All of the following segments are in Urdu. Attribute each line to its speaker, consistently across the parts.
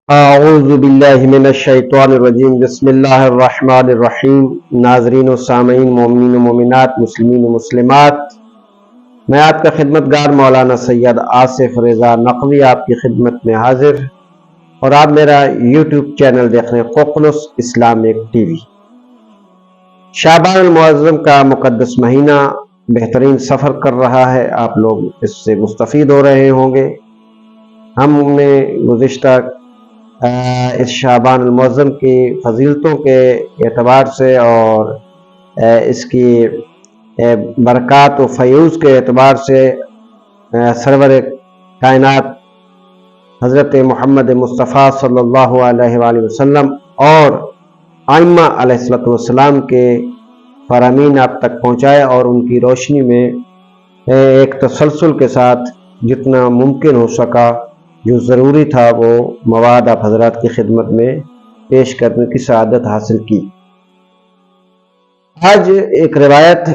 Speaker 1: اعوذ باللہ من الشیطان الرجیم بسم اللہ الرحمن الرحیم۔ ناظرین و سامعین، مومنین و مومنات، مسلمین و مسلمات، میں آپ کا خدمتگار مولانا سید آصف رضا نقوی آپ کی خدمت میں حاضر، اور آپ میرا یوٹیوب چینل دیکھ رہے ہیں ققنص اسلامک ٹی وی۔ شعبان المعظم کا مقدس مہینہ بہترین سفر کر رہا ہے، آپ لوگ اس سے مستفید ہو رہے ہوں گے۔ ہم نے گزشتہ اس شعبان المعظم کی فضیلتوں کے اعتبار سے اور اس کی برکات و فیوز کے اعتبار سے سرور کائنات حضرت محمد مصطفیٰ صلی اللہ علیہ وآلہ وسلم اور ائمہ علیہ السلام کے فرامین آپ تک پہنچائے، اور ان کی روشنی میں ایک تسلسل کے ساتھ جتنا ممکن ہو سکا جو ضروری تھا وہ مواد آپ حضرات کی خدمت میں پیش کرنے کی سعادت حاصل کی۔ آج ایک روایت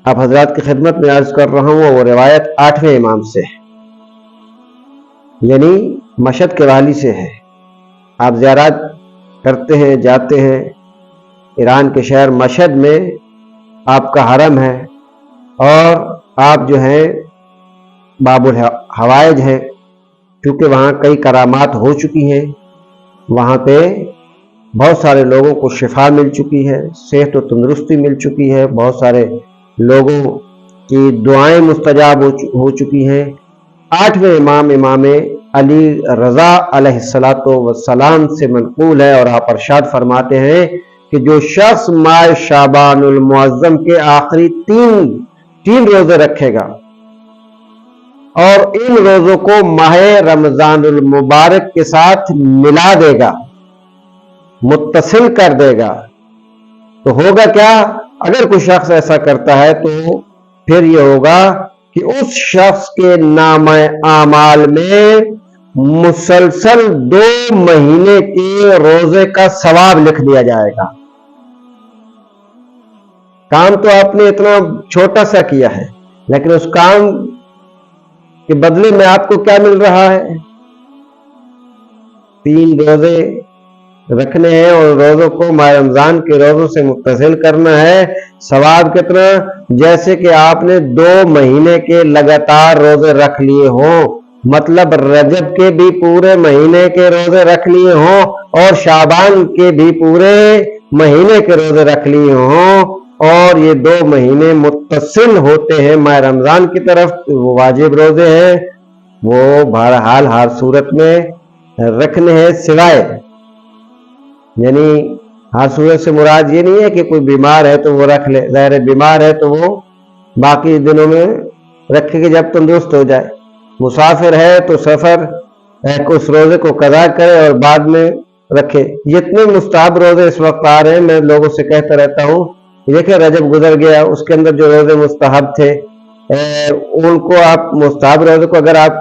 Speaker 1: آپ حضرات کی خدمت میں عرض کر رہا ہوں، وہ روایت 8ویں امام سے یعنی مشہد کے والی سے ہے۔ آپ زیارات کرتے ہیں، جاتے ہیں، ایران کے شہر مشہد میں آپ کا حرم ہے، اور آپ جو ہیں باب الحوائج ہیں، کیونکہ وہاں کئی کرامات ہو چکی ہیں، وہاں پہ بہت سارے لوگوں کو شفا مل چکی ہے، صحت و تندرستی مل چکی ہے، بہت سارے لوگوں کی دعائیں مستجاب ہو چکی ہیں۔ 8ویں امام امام علی رضا علیہ السلام سے منقول ہے، اور آپ ارشاد فرماتے ہیں کہ جو شخص ماہ شعبان المعظم کے آخری تین روزے رکھے گا اور ان روزوں کو ماہ رمضان المبارک کے ساتھ ملا دے گا، متصل کر دے گا، تو ہوگا کیا؟ اگر کوئی شخص ایسا کرتا ہے تو پھر یہ ہوگا کہ اس شخص کے نامہ اعمال میں مسلسل 2 مہینے کے روزے کا ثواب لکھ دیا جائے گا۔ کام تو آپ نے اتنا چھوٹا سا کیا ہے، لیکن اس کام کہ بدلے میں آپ کو کیا مل رہا ہے؟ 3 روزے رکھنے ہیں اور روزوں کو ماہ رمضان کے روزوں سے متصل کرنا ہے۔ ثواب کتنا؟ جیسے کہ آپ نے 2 مہینے کے لگاتار روزے رکھ لیے ہوں، مطلب رجب کے بھی پورے مہینے کے روزے رکھ لیے ہوں اور شعبان کے بھی پورے مہینے کے روزے رکھ لیے ہوں، اور یہ 2 مہینے متصل ہوتے ہیں ماہ رمضان کی طرف، وہ واجب روزے ہیں، وہ بہرحال ہر صورت میں رکھنے ہیں، سوائے یعنی ہر صورت سے مراد یہ نہیں ہے کہ کوئی بیمار ہے تو وہ رکھ لے، ظاہر بیمار ہے تو وہ باقی دنوں میں رکھے گی جب تندرست ہو جائے، مسافر ہے تو سفر اس روزے کو قضا کرے اور بعد میں رکھے۔ جتنے مستحب روزے اس وقت آ رہے ہیں، میں لوگوں سے کہتا رہتا ہوں، دیکھیں رجب گزر گیا، اس کے اندر جو روزے مستحب تھے ان کو آپ مستحب روزے کو، اگر آپ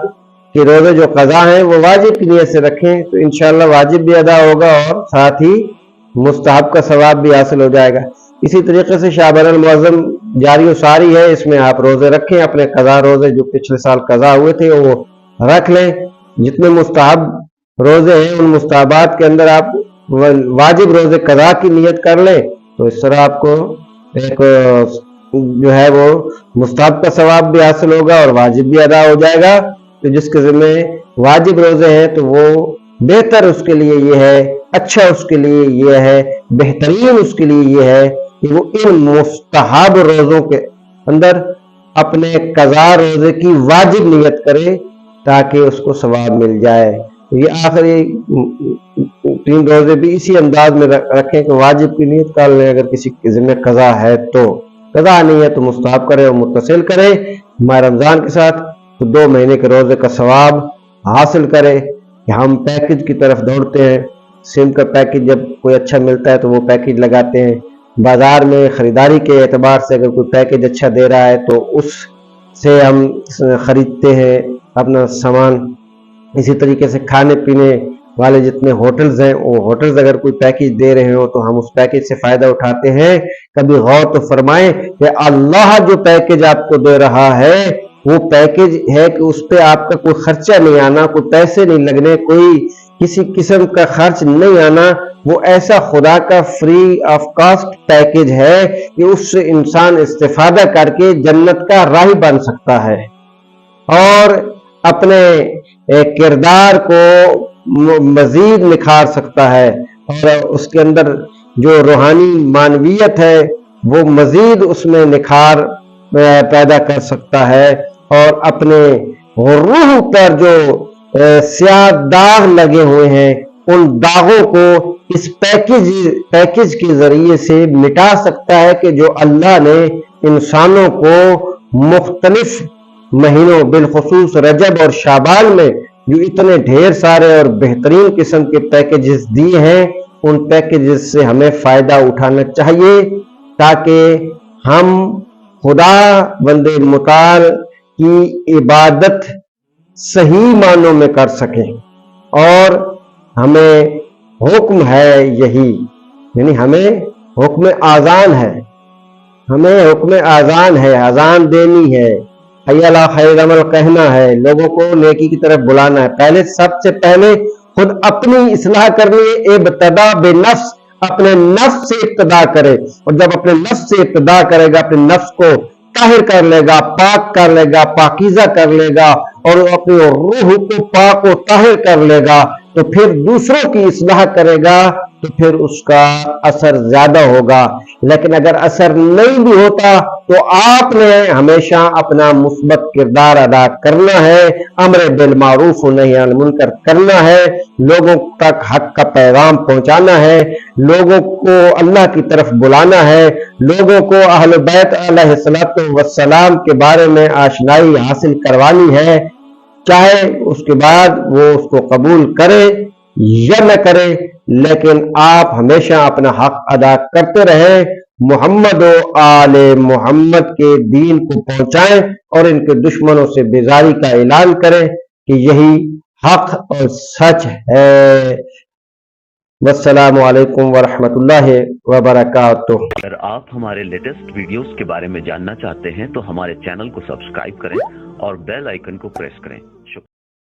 Speaker 1: کے روزے جو قضا ہیں وہ واجب کی نیت سے رکھیں تو انشاءاللہ واجب بھی ادا ہوگا اور ساتھ ہی مستحب کا ثواب بھی حاصل ہو جائے گا۔ اسی طریقے سے شعبان المعظم جاری و ساری ہے، اس میں آپ روزے رکھیں، اپنے قضا روزے جو پچھلے سال قضا ہوئے تھے وہ رکھ لیں۔ جتنے مستحب روزے ہیں ان مستحبات کے اندر آپ واجب روزے قضا کی نیت کر لیں، تو اس طرح آپ کو ایک جو ہے وہ مستحب کا ثواب بھی حاصل ہوگا اور واجب بھی ادا ہو جائے گا۔ تو جس کے ذمہ واجب روزے ہیں تو وہ بہتر اس کے لیے یہ ہے، اچھا اس کے لیے یہ ہے، بہترین اس کے لیے یہ ہے کہ وہ ان مستحب روزوں کے اندر اپنے قضا روزے کی واجب نیت کرے تاکہ اس کو ثواب مل جائے۔ یہ آخری 3 روزے بھی اسی انداز میں رکھیں کہ واجب کی نیت کر لیں، اگر کسی کے ذمہ قضا ہے تو، قضا نہیں ہے تو مستحب کرے اور متصل کرے ماہ رمضان کے ساتھ، تو 2 مہینے کے روزے کا ثواب حاصل کرے۔ کہ ہم پیکج کی طرف دوڑتے ہیں، سم کا پیکج جب کوئی اچھا ملتا ہے تو وہ پیکج لگاتے ہیں، بازار میں خریداری کے اعتبار سے اگر کوئی پیکج اچھا دے رہا ہے تو اس سے ہم خریدتے ہیں اپنا سامان۔ اسی طریقے سے کھانے پینے والے جتنے ہوٹلز ہیں، وہ ہوٹلز اگر کوئی پیکج دے رہے ہو تو ہم اس پیکج سے فائدہ اٹھاتے ہیں۔ کبھی غور تو فرمائیں کہ اللہ جو پیکج آپ کو دے رہا ہے وہ پیکج ہے کہ اس پہ آپ کا کوئی خرچہ نہیں آنا, کوئی پیسے نہیں لگنے, کوئی کسی قسم کا خرچ نہیں آنا. وہ ایسا خدا کا فری آف کاسٹ پیکج ہے کہ اس سے انسان استفادہ کر کے جنت کا راہی بن سکتا ہے اور اپنے کردار کو مزید نکھار سکتا ہے, اور اس کے اندر جو روحانی معنویت ہے وہ مزید اس میں نکھار پیدا کر سکتا ہے, اور اپنے روح پر جو سیاہ داغ لگے ہوئے ہیں ان داغوں کو اس پیکج کے ذریعے سے مٹا سکتا ہے کہ جو اللہ نے انسانوں کو مختلف مہینوں بالخصوص رجب اور شعبان میں جو اتنے ڈھیر سارے اور بہترین قسم کے پیکجز دیے ہیں, ان پیکجز سے ہمیں فائدہ اٹھانا چاہیے تاکہ ہم خدا بند متعال کی عبادت صحیح معنوں میں کر سکیں. اور ہمیں حکم ہے یہی, یعنی ہمیں حکم آذان ہے, ہمیں حکم آذان ہے, اذان دینی ہے, حی علی خیر عمل کہنا ہے, لوگوں کو نیکی کی طرف بلانا ہے. پہلے سب سے پہلے خود اپنی اصلاح کرنی ہے. ابتدا بے نفس, اپنے نفس سے ابتدا کرے, اور جب اپنے نفس سے ابتدا کرے گا اپنے نفس کو طاہر کر لے گا, پاک کر لے گا, پاکیزہ کر لے گا, اور اپنی روح کو پاک و طاہر کر لے گا, تو پھر دوسروں کی اصلاح کرے گا تو پھر اس کا اثر زیادہ ہوگا. لیکن اگر اثر نہیں بھی ہوتا تو آپ نے ہمیشہ اپنا مثبت کردار ادا کرنا ہے, امر بالمعروف و نہی عن المنکر کرنا ہے, لوگوں تک حق کا پیغام پہنچانا ہے, لوگوں کو اللہ کی طرف بلانا ہے, لوگوں کو اہل بیت علیہ الصلوۃ والسلام کے بارے میں آشنائی حاصل کروانی ہے, چاہے اس کے بعد وہ اس کو قبول کرے یا نہ کرے, لیکن آپ ہمیشہ اپنا حق ادا کرتے رہیں, محمد و آل محمد کے دین کو پہنچائیں اور ان کے دشمنوں سے بیزاری کا اعلان کریں کہ یہی حق اور سچ ہے. والسلام علیکم ورحمۃ اللہ وبرکاتہ.
Speaker 2: اگر آپ ہمارے لیٹسٹ ویڈیوز کے بارے میں جاننا چاہتے ہیں تو ہمارے چینل کو سبسکرائب کریں اور بیل آئیکن کو پریس کریں. شکریہ.